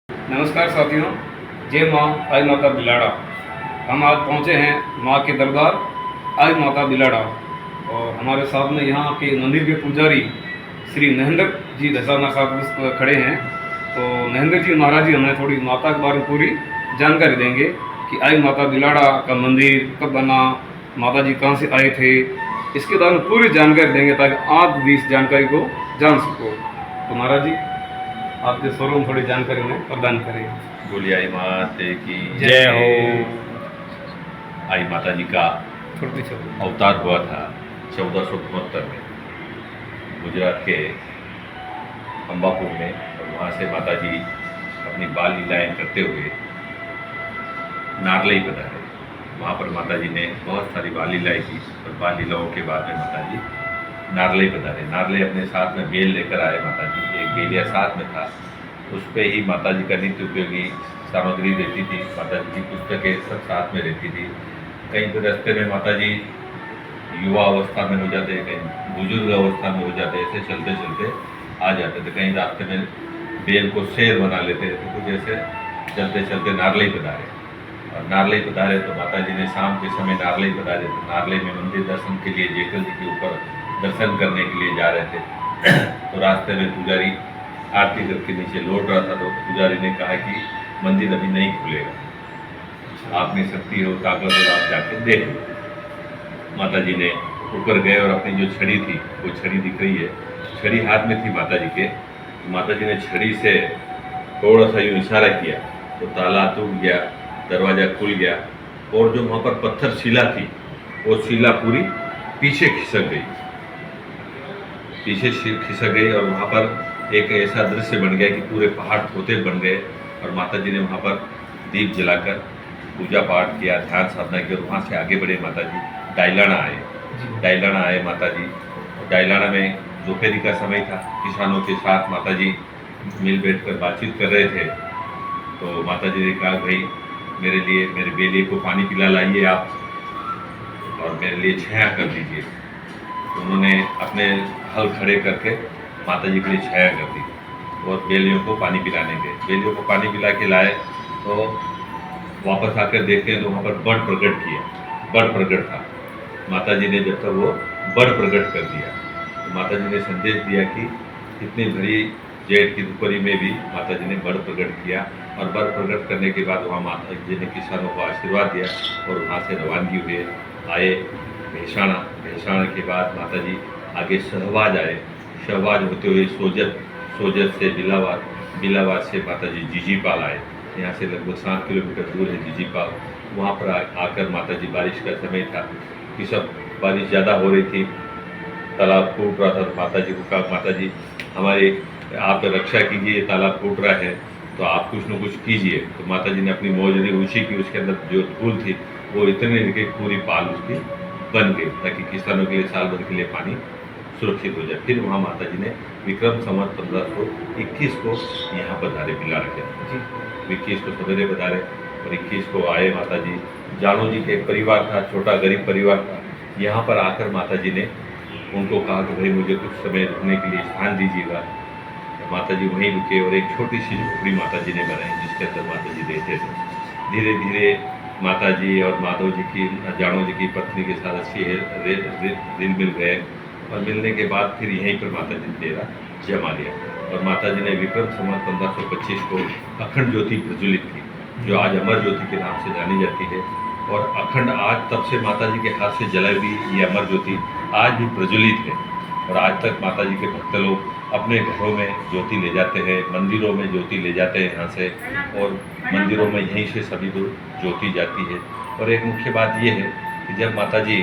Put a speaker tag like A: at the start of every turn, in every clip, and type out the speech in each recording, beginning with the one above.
A: नमस्कार साथियों, जय माँ आई माता बिलाड़ा। हम आज पहुँचे हैं माँ के दरबार आई माता बिलाड़ा और हमारे साथ में यहाँ के मंदिर के पुजारी श्री महेंद्र जी दसाना साहब खड़े हैं। तो महेंद्र जी महाराज जी हमें थोड़ी माता के बारे में पूरी जानकारी देंगे कि आई माता बिलाड़ा का मंदिर कब बना, माता जी कहाँ से आए थे, इसके बारे में पूरी जानकारी देंगे ताकि आप भी इस जानकारी को जान सको। तो महाराज जी आपके स्वरों में थोड़ी जानकारी हमें प्रदान करें।
B: बोलिए आई माता की
A: जय हो।
B: आई माता जी का
A: छोटी छोटी
B: अवतार हुआ था 1472 में गुजरात के अंबापुर में, और वहाँ से माता जी अपनी बाल लीलाएँ करते हुए नारलई पधारे। वहाँ पर माता जी ने बहुत सारी बाल लीलाएँ की और बाल लीलाओं के बाद में माता जी नारलई पधारे। नारलई अपने साथ में बेल लेकर आए माता जी, एक बेलिया साथ में था, उस पर ही माता जी का नित्य उपयोगी सामग्री रहती थी। माता जी की पुस्तकें सब साथ में रहती थी। कहीं तो रास्ते में माता जी युवा अवस्था में हो जाते, कहीं बुजुर्ग अवस्था में हो जाते, ऐसे चलते चलते आ जाते थे। कहीं रास्ते में बेल को शेर बना लेते थे, कुछ ऐसे चलते चलते नारलई पधारे। और नारलई पधारे तो माता जी ने शाम के समय नारलई पधारे, तो नारलई में मंदिर दर्शन के लिए जेकल जी के ऊपर दर्शन करने के लिए जा रहे थे। तो रास्ते में पुजारी आरती करके नीचे लौट रहा था, तो पुजारी ने कहा कि मंदिर अभी नहीं खुलेगा, आप में शक्ति हो, ताकत हो, आप जाके देख लो। माता जी ने ऊपर गए और अपनी जो छड़ी थी, वो छड़ी दिख रही है, छड़ी हाथ में थी माता जी के। तो माता जी ने छड़ी से थोड़ा सा यूँ इशारा किया तो ताला टूट गया, दरवाज़ा खुल गया, और जो वहाँ पर पत्थर शिला थी वो शिला पूरी पीछे खिसक गई, पीछे खिसक गई। और वहाँ पर एक ऐसा दृश्य बन गया कि पूरे पहाड़ तोते बन गए। और माता जी ने वहाँ पर दीप जलाकर पूजा पाठ किया, ध्यान साधना की, और वहाँ से आगे बढ़े माता जी डायलाना आए। डायलाना आए माता जी, डायलाना में दोपहरी का समय था, किसानों के साथ माता जी मिल बैठकर बातचीत कर रहे थे। तो माता जी ने कहा, भाई मेरे लिए, मेरे बेले को पानी पिला लाइए आप, और मेरे लिए छाया कर दीजिए। तो उन्होंने अपने हल खड़े करके माता जी के लिए छाया कर दी और बेलियों को पानी पिलाने गए। बेलियों को पानी पिला के लाए तो वापस आकर देखते हैं तो वहाँ पर बड़ प्रकट किया, बड़ प्रकट था। माता जी ने जब तक वो बड़ प्रकट कर दिया, तो माता जी ने संदेश दिया कि इतनी भरी जेठ की दोपहरी में भी माता जी ने बड़ प्रकट किया। और बड़ प्रकट करने के बाद वहाँ माता जी ने किसानों को आशीर्वाद दिया और वहाँ से रवानगी हुए, आए भैसाना। भैसाना के बाद माता जी आगे शहबाज आए, शहबाज होते हुए सोजत, सोजत से बिलावाद, बिलावाद से माता जी जीजीपाल आए। यहाँ से लगभग 7 किलोमीटर दूर है जीजीपाल। वहाँ पर आकर माता जी, बारिश का समय था कि सब बारिश ज़्यादा हो रही थी, तालाब फूट रहा था। तो माता जी को कहा, माता जी हमारे आप रक्षा कीजिए, तालाब फूट रहा है तो आप कुछ न कुछ कीजिए। तो माता जी ने अपनी मोजरी ऊँची की, उसके अंदर जो धूल थी वो इतने कि पूरी पाल उसकी बन गई, ताकि किसानों के लिए साल भर के लिए पानी सुरक्षित हो जाए। फिर वहाँ माता जी ने विक्रम संवत 1521 को यहाँ पधारे बिलाड़ के, 21 को सवेरे पधारे और 21 को आए माता जी। जानो जी के एक परिवार था, छोटा गरीब परिवार था। यहाँ पर आकर माता जी ने उनको कहा कि भाई मुझे कुछ समय रुकने के लिए स्थान दीजिएगा। तो माता जी वहीं रुके और एक छोटी सी झोपड़ी माता जी ने बनाई, जिसके अंदर माता जी रहते थे। धीरे धीरे माता जी और माधव जी की, जानो जी की पत्नी के साथ अच्छी दिल मिल गए, और मिलने के बाद फिर यहीं पर माता जी ने डेरा जमा लिया। और माता जी ने विक्रम संवत 1525 को अखंड ज्योति प्रज्वलित की, जो आज अमर ज्योति के नाम से जानी जाती है। और अखंड आज तब से माता जी के हाथ से जलाई हुई ये अमर ज्योति आज भी प्रज्वलित है। और आज तक माता जी के भक्त लोग अपने घरों में ज्योति ले जाते हैं, मंदिरों में ज्योति ले जाते हैं यहाँ से, और मंदिरों में यहीं से सभी दूर ज्योति जाती है। और एक मुख्य बात ये है कि जब माता जी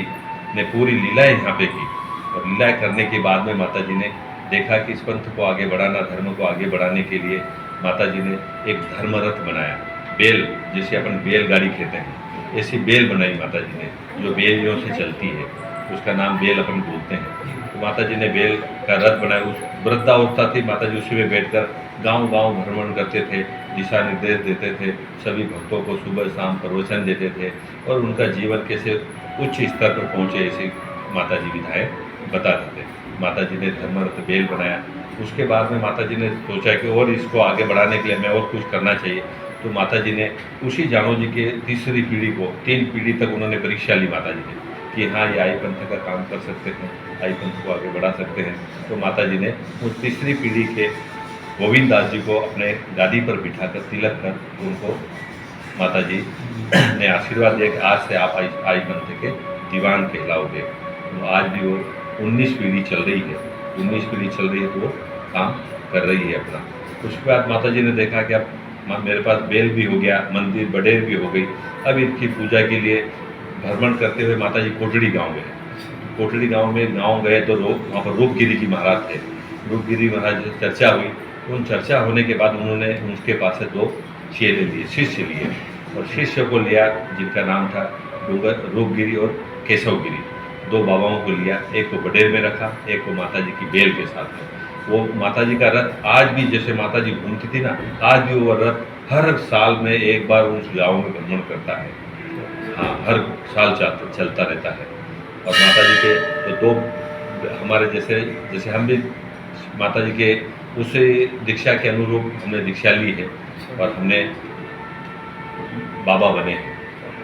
B: ने पूरी लीलाएँ यहाँ पे की, और लीलाएँ करने के बाद में माता जी ने देखा कि इस पंथ को आगे बढ़ाना, धर्म को आगे बढ़ाने के लिए माता जी ने एक धर्म रथ बनाया। बेल, जिसे अपन बैलगाड़ी कहते हैं, ऐसी बेल बनाई माता जी ने, जो बेलियों से चलती है, उसका नाम बेल अपन बोलते हैं। तो माता जी ने बेल का रथ बनाया। उस वृद्धावस्था थी, माता जी उसी में बैठकर गांव-गांव भ्रमण करते थे, दिशा निर्देश देते थे, सभी भक्तों को सुबह शाम प्रवचन देते थे, और उनका जीवन कैसे उच्च स्तर पर पहुँचे ऐसी माता जी विधाएँ बताते थे। माता जी ने धर्मरथ बेल बनाया। उसके बाद में माता जी ने सोचा कि और इसको आगे बढ़ाने के लिए हमें और कुछ करना चाहिए। तो माता जी ने उसी जानो जी के तीसरी पीढ़ी को 3 पीढ़ी तक उन्होंने परीक्षा ली माता जी ने कि हाँ ये आई पंथ का काम कर सकते हैं, आई पंथ को आगे बढ़ा सकते हैं। तो माता जी ने उस तीसरी पीढ़ी के गोविंद दास जी को अपने गादी पर बिठाकर तिलक कर उनको माता जी ने आशीर्वाद दिया कि आज से आप आई पंथ के दीवान कहलाओगे। तो आज भी वो 19 पीढ़ी चल रही है, 19 पीढ़ी चल रही है, तो वो काम कर रही है अपना। उसके बाद माता जी ने देखा कि अब मेरे पास बेल भी हो गया, मंदिर बडेर भी हो गई, अब इनकी पूजा के लिए भ्रमण करते हुए माता जी कोटड़ी गांव गए। कोटड़ी गांव में गए तो वहाँ पर रूपगिरी जी महाराज थे। रूपगिरी महाराज से चर्चा हुई, उन चर्चा होने के बाद उन्होंने उनके पास से 2 चेले लिए, शिष्य लिए, और शिष्य को लिया जिनका नाम था रूपगिरी और केशवगिरी। 2 बाबाओं को लिया, एक को बडेर में रखा, एक को माता जी की बेल के साथ में। वो माता जी का रथ आज भी, जैसे माता जी घूमती थी ना, आज भी वो रथ हर साल में एक बार उस गाँव में भ्रमण करता है। हाँ, हर साल चलता रहता है। और माता जी के तो 2 हमारे जैसे हम भी माता जी के उस दीक्षा के अनुरूप हमने दीक्षा ली है और हमने बाबा बने हैं।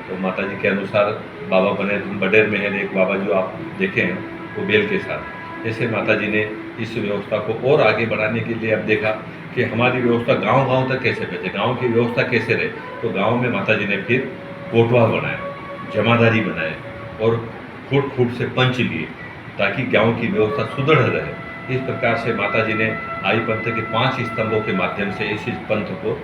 B: तो माता जी के अनुसार बाबा बने। बडेर में है एक बाबा जो आप देखे हैं, वो बेल के साथ। ऐसे माता जी ने इस व्यवस्था को और आगे बढ़ाने के लिए अब देखा कि हमारी व्यवस्था गांव-गांव तक कैसे पहुंचे, गांव की व्यवस्था कैसे रहे। तो गांव में माता जी ने फिर कोटवाल बनाया, जमादारी बनाए और फुट से पंच लिए ताकि गांव की व्यवस्था सुदृढ़ रहे। इस प्रकार से माता जी ने आई पंथ के 5 स्तंभों के माध्यम से इस पंथ को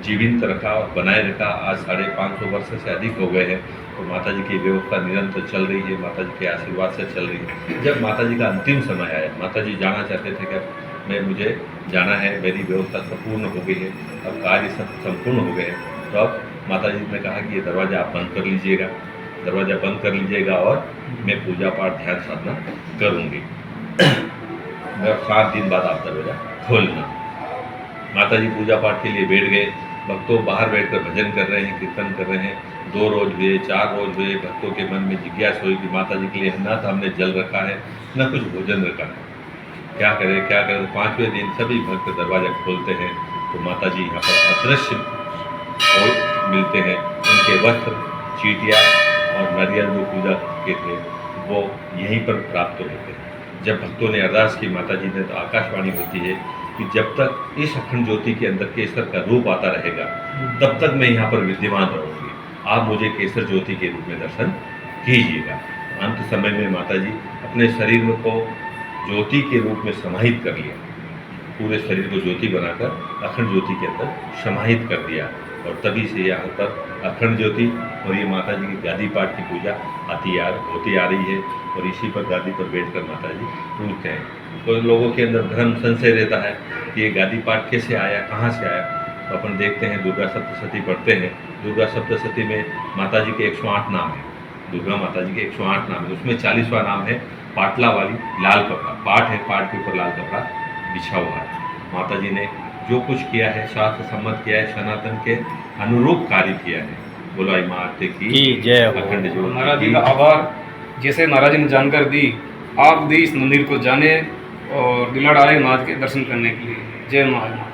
B: जीवित रखा और बनाए रखा। आज 550 वर्ष से अधिक हो गए हैं। तो माता जी की व्यवस्था निरंतर चल रही है, माता जी के आशीर्वाद से चल रही है। जब माता जी का अंतिम समय आया, माता जी जाना चाहते थे कि अब मुझे जाना है, मेरी व्यवस्था संपूर्ण हो गई है, अब कार्य सब संपूर्ण हो गए हैं। तो अब माता जी ने कहा कि ये दरवाज़ा आप बंद कर लीजिएगा, दरवाज़ा बंद कर लीजिएगा और मैं पूजा पाठ ध्यान साधना करूँगी। और 7 दिन बाद आप दरवाज़ा खोलना। माता जी पूजा पाठ के लिए बैठ गए। भक्तों बाहर बैठकर भजन कर रहे हैं, कीर्तन कर रहे हैं। 2 रोज हुए, 4 रोज हुए। भक्तों के मन में जिज्ञासा हुई कि माता जी के लिए न तो हमने जल रखा है, न कुछ भोजन रखा है, क्या करें क्या करें। 5वें दिन सभी भक्त दरवाज़ा खोलते हैं तो माता जी यहाँ पर अदृश्य मिलते हैं। उनके वस्त्र, चीटियाँ और नारियल जो पूजा के थे वो यहीं पर प्राप्त होते हैं। जब भक्तों ने अरदास की माता जी ने, तो आकाशवाणी होती है कि जब तक इस अखंड ज्योति के अंदर केसर का रूप आता रहेगा तब तक मैं यहाँ पर विद्यमान रहूँगी, आप मुझे केसर ज्योति के रूप में दर्शन कीजिएगा। अंत समय में माता जी अपने शरीर को ज्योति के रूप में समाहित कर लिया, पूरे शरीर को ज्योति बनाकर अखंड ज्योति के अंदर समाहित कर दिया। और तभी से यहाँ पर अखंड ज्योति और ये माता जी की गादी पाठ की पूजा होती आ रही है। और इसी पर गादी पर बैठकर माता जी पूजते हैं। तो लोगों के अंदर भ्रम संशय रहता है कि ये गादी पाठ कैसे आया, कहाँ से आया। तो अपन देखते हैं दुर्गा सप्तशती पढ़ते हैं। दुर्गा सप्तशती में माता जी के 108 नाम है, दुर्गा माता जी के 108 नाम है। उसमें 40वां नाम है पाटला वाली लाल कपड़ा। पाट है, पाट के ऊपर लाल कपड़ा बिछा हुआ है। माता जी ने जो कुछ किया है शास्त्र सम्मत किया है, सनातन के अनुरूप कार्य किया है। बोलो आई माते की
C: जय हो।
B: अखंड ज्योति
A: महाराज जी का आभार। जैसे महाराज जी ने जानकारी दी, आप भी इस मंदिर को जाने और दिलाड़ आए महाराज के दर्शन करने के लिए। जय माता।